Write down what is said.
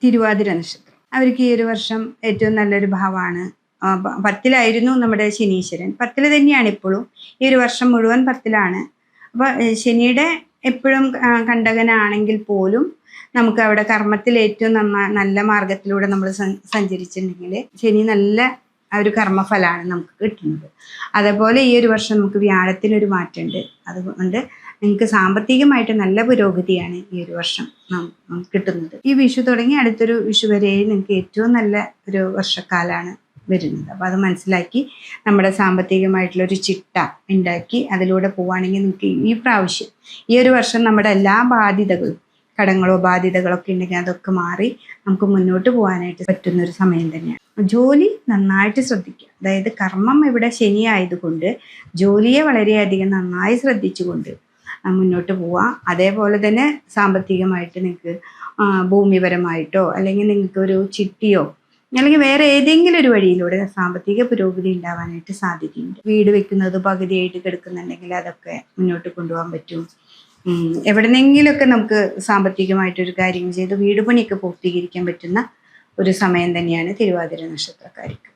തിരുവാതിര നക്ഷത്രം. അവർക്ക് ഈ ഒരു വർഷം ഏറ്റവും നല്ലൊരു ഭാവമാണ്. 10-ലായിരുന്നു നമ്മുടെ ശനീശ്വരൻ. 10-ൽ തന്നെയാണ് ഇപ്പോഴും. ഈ ഒരു വർഷം മുഴുവൻ 10-ലാണ്. അപ്പോൾ ശനിയുടെ എപ്പോഴും കണ്ടകനാണെങ്കിൽ പോലും നമുക്ക് അവിടെ കർമ്മത്തിൽ ഏറ്റവും നല്ല മാർഗത്തിലൂടെ നമ്മൾ സഞ്ചരിച്ചിട്ടുണ്ടെങ്കിൽ ശനി നല്ല ഒരു കർമ്മഫലമാണ് നമുക്ക് കിട്ടുന്നത്. അതേപോലെ ഈ ഒരു വർഷം നമുക്ക് വ്യാഴത്തിനൊരു മാറ്റമുണ്ട്. അതുകൊണ്ട് നിങ്ങൾക്ക് സാമ്പത്തികമായിട്ട് നല്ല പുരോഗതിയാണ് ഈ ഒരു വർഷം കിട്ടുന്നത്. ഈ വിഷു തുടങ്ങി അടുത്തൊരു വിഷു വരെ നിങ്ങൾക്ക് ഏറ്റവും നല്ല ഒരു വർഷക്കാലമാണ് വരുന്നത്. അപ്പോൾ അത് മനസ്സിലാക്കി നമ്മുടെ സാമ്പത്തികമായിട്ടുള്ളൊരു ചിട്ട ഉണ്ടാക്കി അതിലൂടെ പോവുകയാണെങ്കിൽ നിങ്ങൾക്ക് ഈ പ്രാവശ്യം ഈ ഒരു വർഷം നമ്മുടെ എല്ലാ ബാധ്യതകളും, കടങ്ങളോ ബാധ്യതകളൊക്കെ ഉണ്ടെങ്കിൽ അതൊക്കെ മാറി നമുക്ക് മുന്നോട്ട് പോകാനായിട്ട് പറ്റുന്നൊരു സമയം തന്നെയാണ്. ജോലി നന്നായിട്ട് ശ്രദ്ധിക്കുക. അതായത് കർമ്മം ഇവിടെ ശനി ആയതുകൊണ്ട് ജോലിയെ വളരെയധികം നന്നായി ശ്രദ്ധിച്ചുകൊണ്ട് മുന്നോട്ട് പോവാം. അതേപോലെ തന്നെ സാമ്പത്തികമായിട്ട് നിങ്ങൾക്ക് ഭൂമിപരമായിട്ടോ അല്ലെങ്കിൽ നിങ്ങൾക്ക് ഒരു ചിട്ടിയോ അല്ലെങ്കിൽ വേറെ ഏതെങ്കിലും ഒരു വഴിയിലൂടെ സാമ്പത്തിക പുരോഗതി ഉണ്ടാവാനായിട്ട് സാധിക്കുന്നുണ്ട്. വീട് വെക്കുന്നത് പകുതിയായിട്ട് കിടക്കുന്നുണ്ടെങ്കിൽ അതൊക്കെ മുന്നോട്ട് കൊണ്ടുപോകാൻ പറ്റും. എവിടെന്നെങ്കിലുമൊക്കെ നമുക്ക് സാമ്പത്തികമായിട്ടൊരു കാര്യങ്ങൾ ചെയ്ത് വീട് പണിയൊക്കെ പൂർത്തീകരിക്കാൻ പറ്റുന്ന ഒരു സമയം തന്നെയാണ് തിരുവാതിര നക്ഷത്രക്കാർക്ക്.